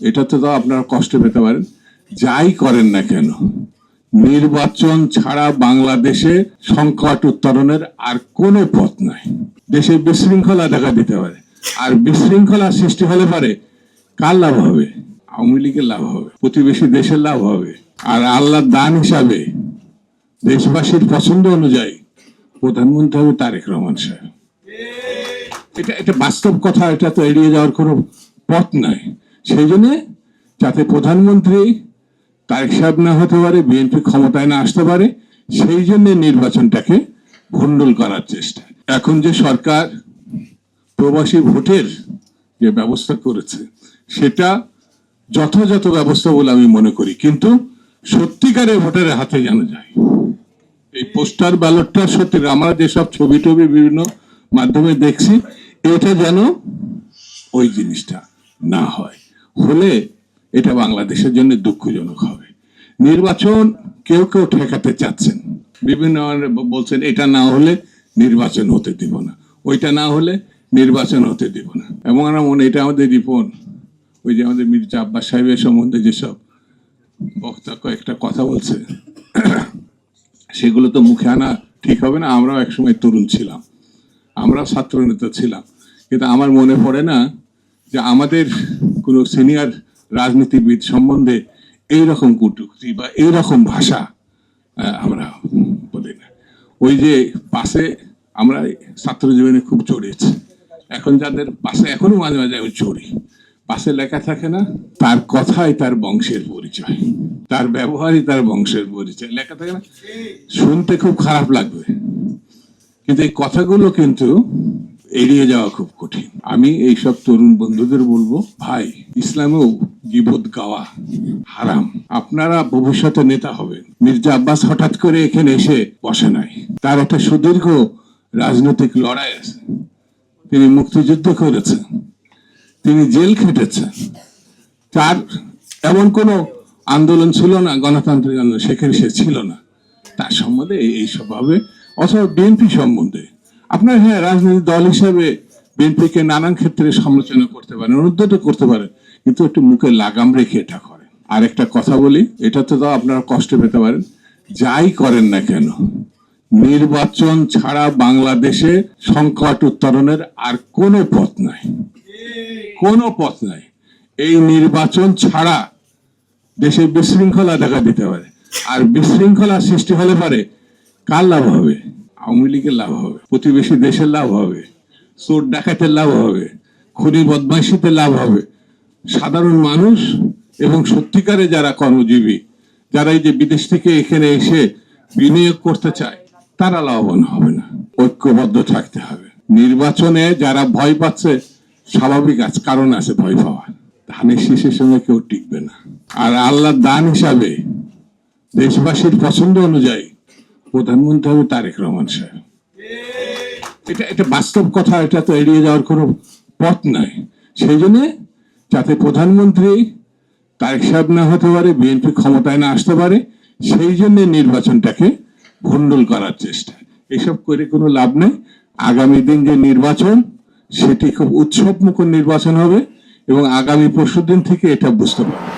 এটাতে তো আপনারা কষ্ট পেতে পারেন, যাই করেন না কেন নির্বাচন ছাড়া বাংলাদেশে সংকট উত্তরণের আর কোনো পথ নাই। দেশে বিশৃঙ্খলা দেখা দিতে পারে, আর বিশৃঙ্খলা সৃষ্টি হলে পারে কার লাভ হবে? আওয়ামী লীগের লাভ হবে, প্রতিবেশী দেশের লাভ হবে। আর আল্লাহর দান হিসাবে দেশবাসীর পছন্দ অনুযায়ী প্রধানমন্ত্রী হবে তারেক রহমান সাহেব। এটা বাস্তব কথা, এটা তো এড়িয়ে যাওয়ার কোনো পথ নাই। সেই জন্য যাতে প্রধানমন্ত্রী তারেক সাহেব না হতে পারে, বিএনপি ক্ষমতায় না আসতে পারে, সেই জন্য নির্বাচনটাকে ভণ্ডুল করার চেষ্টা। এখন যে সরকার প্রবাসী ভোটের যে ব্যবস্থা করেছে সেটা যথাযথ ব্যবস্থা বলে আমি মনে করি, কিন্তু সত্যিকারের ভোটের হাতে যেন যায়। এই পোস্টার ব্যালটটা সত্যি, আমরা যেসব ছবি টবি বিভিন্ন মাধ্যমে দেখছি, এটা যেন ওই জিনিসটা না হয়। হলে এটা বাংলাদেশের জন্য দুঃখজনক হবে। নির্বাচন কেউ কেউ ঠেকাতে চাচ্ছেন, বিভিন্ন বলছেন এটা না হলে নির্বাচন হতে দিব না, ওইটা না হলে নির্বাচন হতে দিব না। এবং আমরা মনে, এটা আমাদের রিপন, ওই যে আমাদের মির্জা আব্বাস সাহেবের সম্বন্ধে যেসব বক্তা কয়েকটা কথা বলছে, সেগুলো তো মুখে আনা ঠিক হবে না। আমরাও একসময় তরুণ ছিলাম, আমরা ছাত্র নেতা ছিলাম, কিন্তু আমার মনে পড়ে না যে আমাদের কোনো সিনিয়র রাজনীতিবিদ সম্বন্ধে এইরকম কটূক্তি বা এইরকম ভাষা আমরা বলি না। ওই যে পাশে আমরা ছাত্র জীবনে খুব চড়েছি, এখন যাদের পাশে এখনো মাঝে মাঝে আমি চড়ি, পাশে লেখা থাকে না তার কথাই তার বংশের পরিচয়, তার ব্যবহারই তার বংশের পরিচয়, লেখা থাকে না? শুনতে খুব খারাপ লাগবে, কিন্তু এই কথাগুলো কিন্তু এড়িয়ে যাওয়া খুব কঠিন। আমি এইসব তরুণ বন্ধুদের বলবো, ভাই ইসলামেও গীবত গাওয়া হারাম। আপনারা ভবিষ্যতে নেতা হবেন। মির্জা আব্বাস হঠাৎ করে এখানে এসে বসে নাই, তার একটা সুদীর্ঘ রাজনৈতিক লড়াই আছে। তিনি মুক্তিযুদ্ধ করেছেন, তিনি জেল খেটেছেন, তার এমন কোনো আন্দোলন ছিল না, গণতান্ত্রিক আন্দোলন, সেখানে সে ছিল না। তার সম্বন্ধে এইসব ভাবে, অথবা বিএনপি সম্বন্ধে আপনার, হ্যাঁ রাজনৈতিক দল হিসেবে বিএনপিকে নানান ক্ষেত্রে সমালোচনা করতে পারেন, অনুদ্যত করতে পারেন, কিন্তু একটু মুখে লাগাম রেখে এটা করেন। আর একটা কথা বলি, এটাতে তো আপনারা কষ্ট পেতে পারেন, যাই করেন না কেন নির্বাচন ছাড়া বাংলাদেশে সংকট উত্তরণের আর কোনো পথ নাই, কোনো পথ নাই। এই নির্বাচন ছাড়া দেশে বিশৃঙ্খলা দেখা দিতে পারে, আর বিশৃঙ্খলা সৃষ্টি হলে পারে কার লাভ হবে? আওয়ামী লীগের লাভ হবে, প্রতিবেশী দেশের লাভ হবে, চোর ডাকাতের লাভ হবে, খুনি বদমাইশিতে লাভ হবে। সাধারণ মানুষ এবং সত্যিকারে যারা কর্মজীবী, যারা এই যে বিদেশ থেকে এখানে এসে বিনিয়োগ করতে চায়, তারা লাভবান হবে না। ঐক্যবদ্ধ থাকতে হবে। নির্বাচনে যারা ভয় পাচ্ছে, স্বাভাবিক আছে, কারণ আছে ভয় পাওয়ার। ধানের শীষের সঙ্গে কেউ টিকবে না। আর আল্লাহর দান হিসাবে দেশবাসীর পছন্দ অনুযায়ী প্রধানমন্ত্রী হবে তারেক রহমান সাহেব। এটা বাস্তব কথা, এটা তো এড়িয়ে যাওয়ার কোনো পথ নাই। সেই জন্য যাতে প্রধানমন্ত্রী তারেক সাহেব না হতে পারে, বিএনপি ক্ষমতায় না আসতে পারে, সেই জন্য নির্বাচনটাকে ভণ্ডুল করার চেষ্টা। এসব করে কোনো লাভ নেই। আগামী দিন যে নির্বাচন, সেটি খুব উৎসবমুখর নির্বাচন হবে, এবং আগামী পরশুদিন থেকে এটা বুঝতে পারবে।